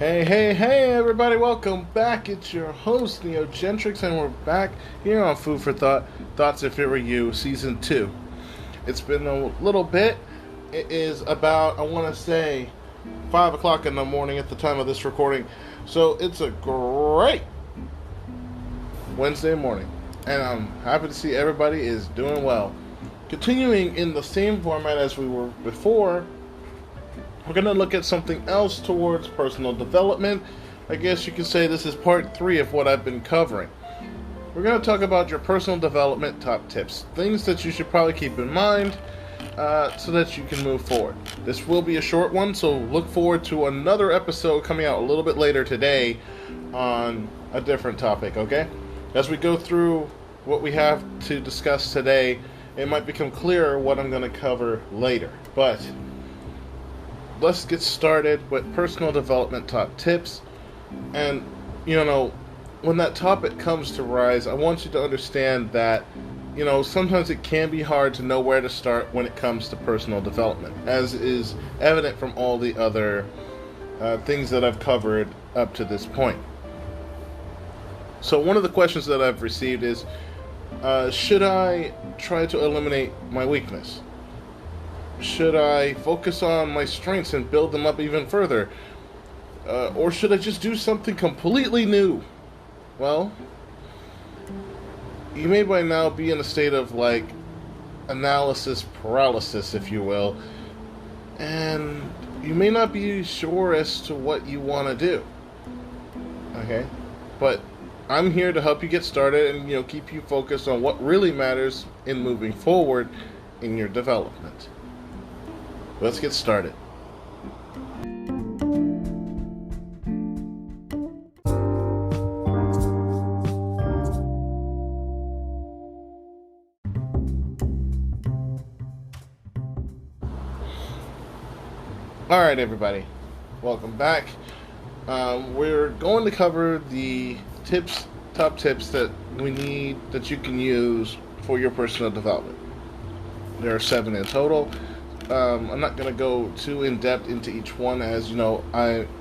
Hey, everybody, welcome back. It's your host, Gentrics, and we're back here on Food for Thought, Thoughts If It Were You, Season 2. It's been a little bit. It is about, I want to say, 5 o'clock in the morning at the time of this recording. So it's a great Wednesday morning, and I'm happy to see everybody is doing well. Continuing in the same format as we were before, we're going to look at something else towards personal development. I guess you could say this is part 3 of what I've been covering. We're going to talk about your personal development top tips, things that you should probably keep in mind so that you can move forward. This will be a short one, so look forward to another episode coming out a little bit later today on a different topic, okay? As we go through what we have to discuss today, it might become clearer what I'm going to cover later. But let's get started with personal development top tips. And, when that topic comes to rise, I want you to understand that, sometimes it can be hard to know where to start when it comes to personal development, as is evident from all the other things that I've covered up to this point. So one of the questions that I've received is, should I try to eliminate my weakness? Should I focus on my strengths and build them up even further? Or should I just do something completely new? Well, you may by now be in a state of, analysis paralysis, if you will. And you may not be sure as to what you want to do. Okay? But I'm here to help you get started and, keep you focused on what really matters in moving forward in your development. Let's get started. Alright, everybody. Welcome back. We're going to cover the top tips that we need, that you can use for your personal development. There are 7 in total. I'm not going to go too in-depth into each one, as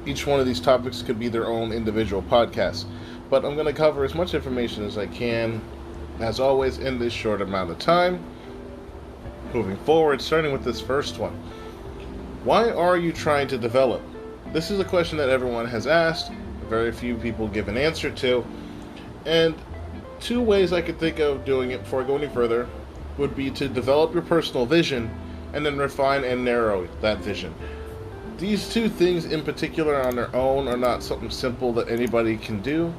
each one of these topics could be their own individual podcast. But I'm going to cover as much information as I can, as always, in this short amount of time. Moving forward, starting with this first one. Why are you trying to develop? This is a question that everyone has asked, very few people give an answer to. And 2 ways I could think of doing it before I go any further would be to develop your personal vision and then refine and narrow that vision. These 2 things in particular on their own are not something simple that anybody can do,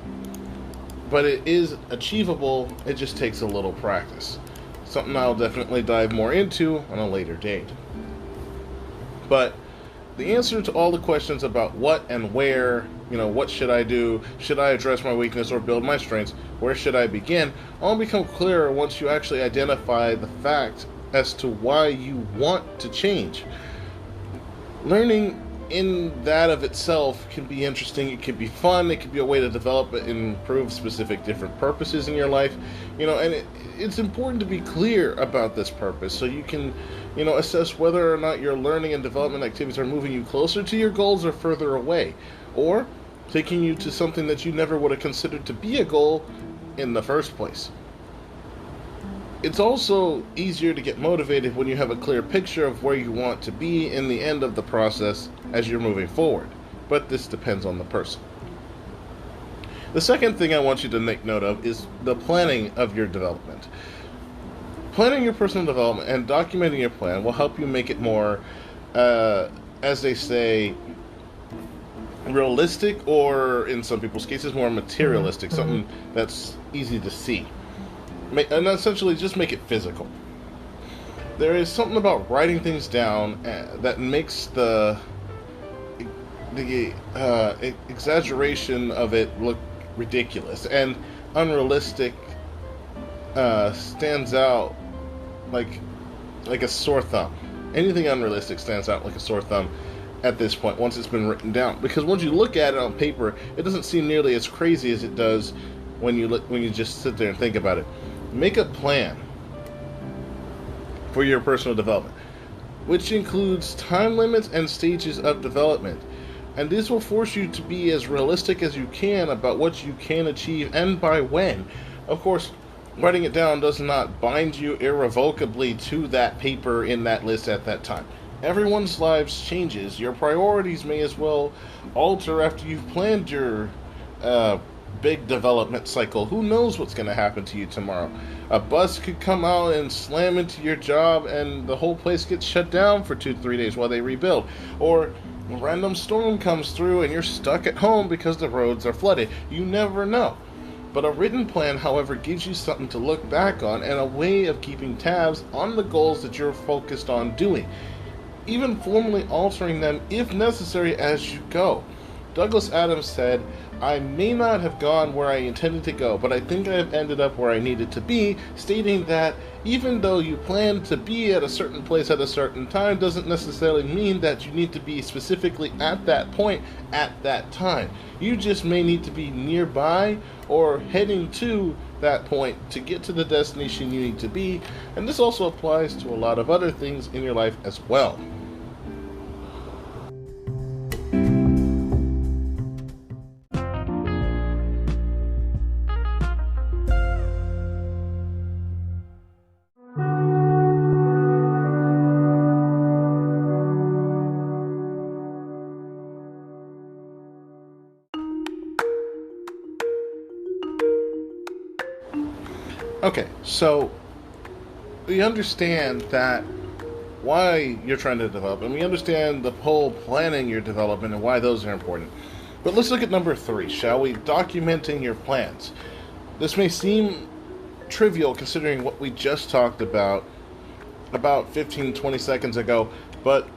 but it is achievable. It just takes a little practice. Something I'll definitely dive more into on a later date. But the answer to all the questions about what and where, what should I do, should I address my weakness or build my strengths, where should I begin, all become clearer once you actually identify the fact as to why you want to change. Learning in that of itself can be interesting, it can be fun, it can be a way to develop and improve specific different purposes in your life, and it's important to be clear about this purpose so you can, assess whether or not your learning and development activities are moving you closer to your goals or further away, or taking you to something that you never would have considered to be a goal in the first place. It's also easier to get motivated when you have a clear picture of where you want to be in the end of the process as you're moving forward, but this depends on the person. The second thing I want you to make note of is the planning of your development. Planning your personal development and documenting your plan will help you make it more, as they say, realistic, or in some people's cases, more materialistic, something that's easy to see. And essentially just make it physical. There is something about writing things down that makes the exaggeration of it look ridiculous, and unrealistic stands out like a sore thumb. Anything unrealistic stands out like a sore thumb at this point once it's been written down, because once you look at it on paper, it doesn't seem nearly as crazy as it does when you just sit there and think about it. Make a plan for your personal development, which includes time limits and stages of development. And this will force you to be as realistic as you can about what you can achieve and by when. Of course, writing it down does not bind you irrevocably to that paper in that list at that time. Everyone's lives changes. Your priorities may as well alter after you've planned your big development cycle. Who knows what's going to happen to you tomorrow? A bus could come out and slam into your job and the whole place gets shut down for 2-3 days while they rebuild. Or a random storm comes through and you're stuck at home because the roads are flooded. You never know. But a written plan, however, gives you something to look back on and a way of keeping tabs on the goals that you're focused on doing, even formally altering them if necessary as you go. Douglas Adams said, "I may not have gone where I intended to go, but I think I have ended up where I needed to be," stating that even though you plan to be at a certain place at a certain time doesn't necessarily mean that you need to be specifically at that point at that time. You just may need to be nearby or heading to that point to get to the destination you need to be, and this also applies to a lot of other things in your life as well. Okay, so we understand that why you're trying to develop, and we understand the whole planning your development and why those are important. But let's look at number 3, shall we? Documenting your plans. This may seem trivial considering what we just talked about 15-20 seconds ago, but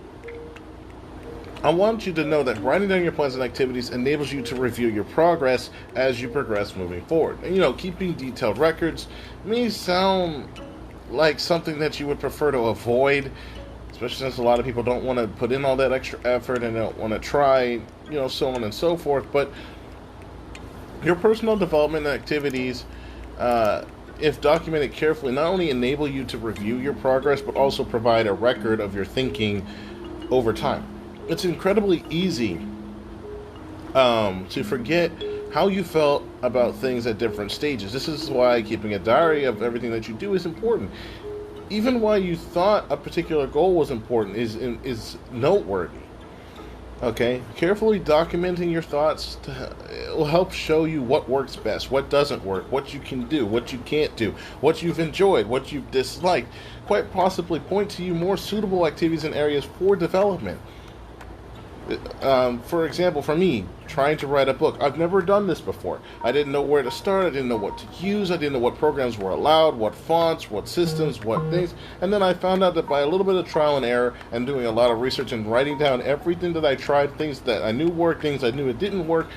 I want you to know that writing down your plans and activities enables you to review your progress as you progress moving forward. And, keeping detailed records may sound like something that you would prefer to avoid, especially since a lot of people don't want to put in all that extra effort and don't want to try, so on and so forth. But your personal development activities, if documented carefully, not only enable you to review your progress, but also provide a record of your thinking over time. It's incredibly easy to forget how you felt about things at different stages. This is why keeping a diary of everything that you do is important. Even why you thought a particular goal was important is noteworthy. Okay? Carefully documenting your thoughts will help show you what works best, what doesn't work, what you can do, what you can't do, what you've enjoyed, what you've disliked. Quite possibly point to you more suitable activities and areas for development. For example, for me, trying to write a book, I've never done this before. I didn't know where to start, I didn't know what to use, I didn't know what programs were allowed, what fonts, what systems, what things, and then I found out that by a little bit of trial and error and doing a lot of research and writing down everything that I tried, things that I knew worked, things I knew it didn't work,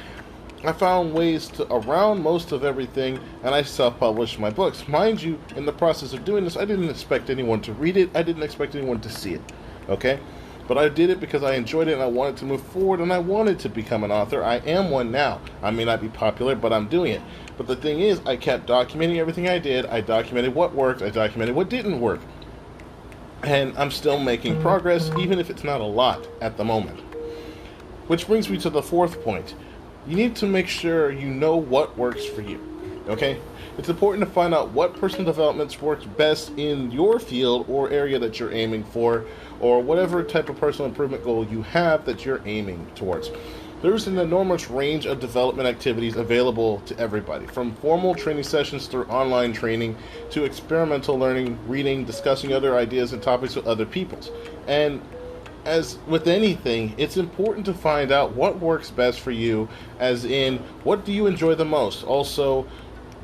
I found ways to around most of everything, and I self-published my books. Mind you, in the process of doing this, I didn't expect anyone to read it, I didn't expect anyone to see it, okay? But I did it because I enjoyed it and I wanted to move forward and I wanted to become an author. I am one now. I may not be popular, but I'm doing it. But the thing is, I kept documenting everything I did. I documented what worked. I documented what didn't work. And I'm still making progress, even if it's not a lot at the moment. Which brings me to the 4th point. You need to make sure you know what works for you. Okay? It's important to find out what personal developments works best in your field or area that you're aiming for, or whatever type of personal improvement goal you have that you're aiming towards. There's an enormous range of development activities available to everybody, from formal training sessions through online training to experimental learning, reading, discussing other ideas and topics with other peoples. And as with anything, it's important to find out what works best for you, as in, what do you enjoy the most? Also,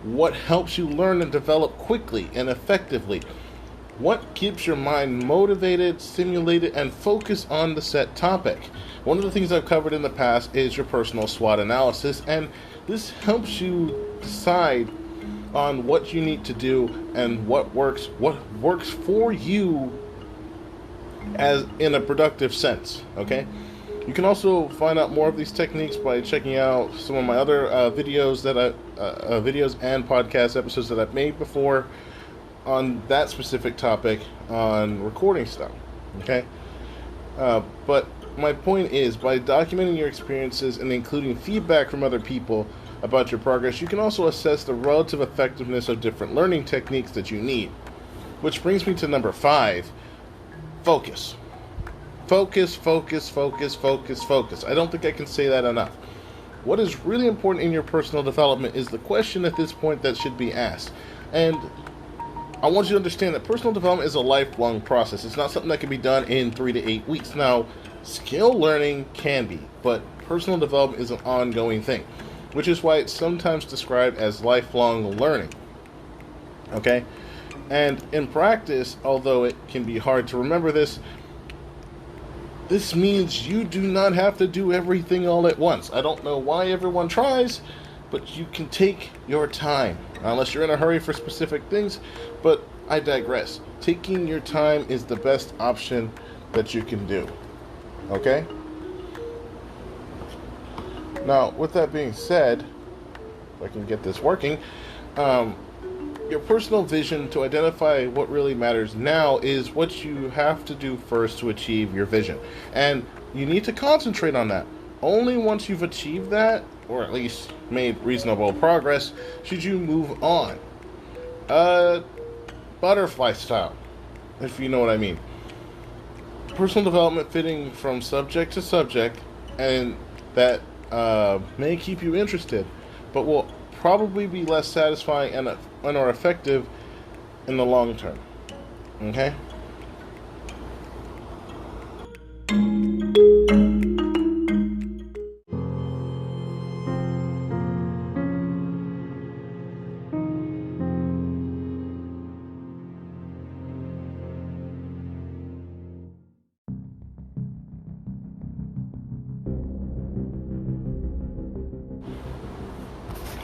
what helps you learn and develop quickly and effectively? What keeps your mind motivated, stimulated, and focused on the set topic? One of the things I've covered in the past is your personal SWOT analysis, and this helps you decide on what you need to do and what works for you as in a productive sense, okay? You can also find out more of these techniques by checking out some of my other videos and podcast episodes that I've made before on that specific topic on recording stuff, okay? But my point is, by documenting your experiences and including feedback from other people about your progress, you can also assess the relative effectiveness of different learning techniques that you need. Which brings me to number 5, focus. Focus, focus, focus, focus, focus. I don't think I can say that enough. What is really important in your personal development is the question at this point that should be asked. And I want you to understand that personal development is a lifelong process. It's not something that can be done in 3 to 8 weeks. Now, skill learning can be, but personal development is an ongoing thing, which is why it's sometimes described as lifelong learning. Okay? And in practice, although it can be hard to remember this means you do not have to do everything all at once. I don't know why everyone tries, but you can take your time, unless you're in a hurry for specific things, but I digress. Taking your time is the best option that you can do. Okay? Now, with that being said, if I can get this working, your personal vision to identify what really matters now is what you have to do first to achieve your vision. And you need to concentrate on that. Only once you've achieved that, or at least made reasonable progress, should you move on. Butterfly style, if you know what I mean. Personal development fitting from subject to subject, and that may keep you interested, but will probably be less satisfying and or effective in the long term. Okay?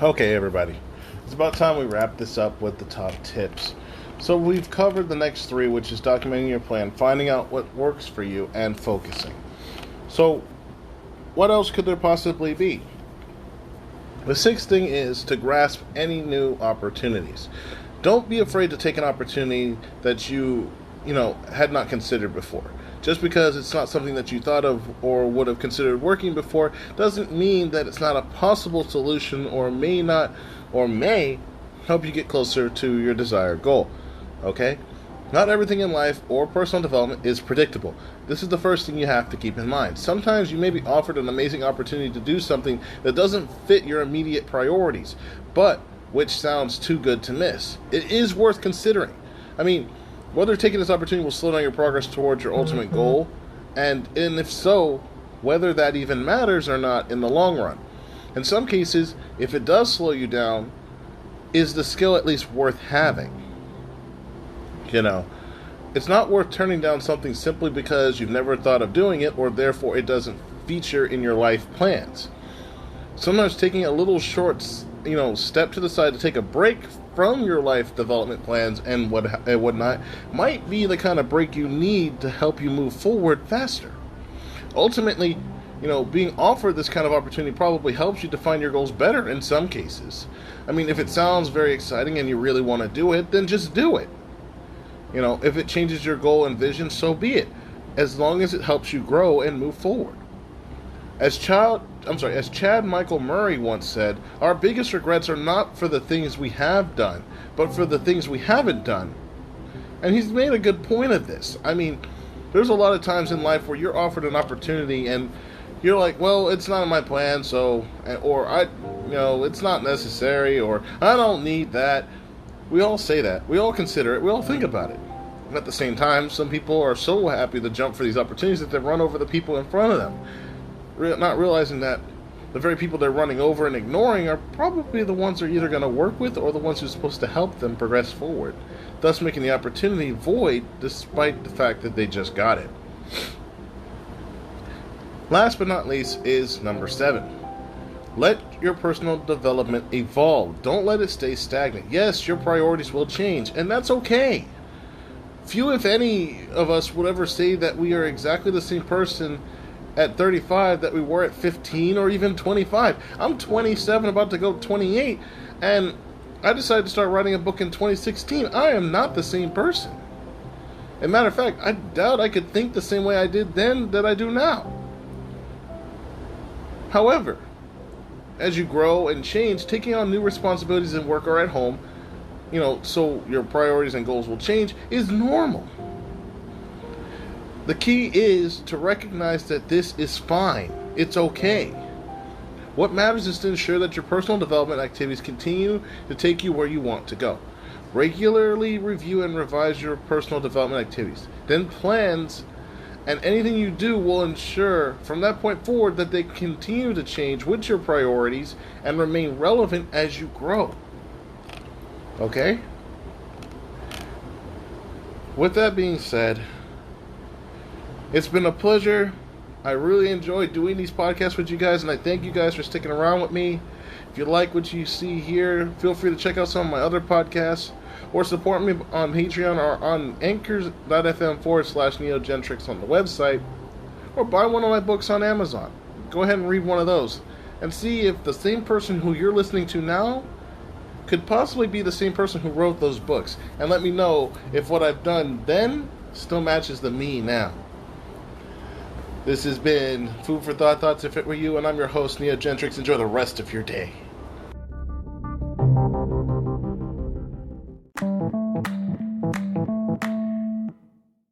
Okay, everybody. It's about time we wrap this up with the top tips. So we've covered the next 3, which is documenting your plan, finding out what works for you, and focusing. So what else could there possibly be? The 6th thing is to grasp any new opportunities. Don't be afraid to take an opportunity that you had not considered before. Just because it's not something that you thought of or would have considered working before doesn't mean that it's not a possible solution, or may help you get closer to your desired goal. Okay? Not everything in life or personal development is predictable. This is the first thing you have to keep in mind. Sometimes you may be offered an amazing opportunity to do something that doesn't fit your immediate priorities, but which sounds too good to miss. It is worth considering. I mean, whether taking this opportunity will slow down your progress towards your ultimate goal, and if so, whether that even matters or not in the long run. In some cases, if it does slow you down, is the skill at least worth having? It's not worth turning down something simply because you've never thought of doing it, or therefore it doesn't feature in your life plans. Sometimes taking a little short, step to the side to take a break from your life development plans and whatnot might be the kind of break you need to help you move forward faster. Ultimately, being offered this kind of opportunity probably helps you define your goals better in some cases. I mean, if it sounds very exciting and you really want to do it, then just do it. If it changes your goal and vision, so be it, as long as it helps you grow and move forward. As Chad Michael Murray once said, our biggest regrets are not for the things we have done, but for the things we haven't done. And he's made a good point of this. I mean, there's a lot of times in life where you're offered an opportunity and you're like, well, it's not in my plan, it's not necessary, or I don't need that. We all say that. We all consider it. We all think about it. And at the same time, some people are so happy to jump for these opportunities that they run over the people in front of them, not realizing that the very people they're running over and ignoring are probably the ones they're either going to work with or the ones who are supposed to help them progress forward, thus making the opportunity void despite the fact that they just got it. Last but not least is number 7. Let your personal development evolve. Don't let it stay stagnant. Yes, your priorities will change, and that's okay. Few, if any, of us would ever say that we are exactly the same person at 35 that we were at 15 or even 25. I'm 27, about to go 28, and I decided to start writing a book in 2016. I am not the same person. As a matter of fact, I doubt I could think the same way I did then that I do now. However, as you grow and change, taking on new responsibilities in work or at home, so your priorities and goals will change, is normal. The key is to recognize that this is fine. It's okay. What matters is to ensure that your personal development activities continue to take you where you want to go. Regularly review and revise your personal development activities. Then plans and anything you do will ensure from that point forward that they continue to change with your priorities and remain relevant as you grow. Okay? With that being said, it's been a pleasure. I really enjoy doing these podcasts with you guys, and I thank you guys for sticking around with me. If you like what you see here, feel free to check out some of my other podcasts, or support me on Patreon or on anchors.fm/Neo Gentrics on the website, or buy one of my books on Amazon. Go ahead and read one of those and see if the same person who you're listening to now could possibly be the same person who wrote those books, and let me know if what I've done then still matches the me now. This has been Food for Thought, Thoughts If It Were You, and I'm your host, Neo Gentrics. Enjoy the rest of your day.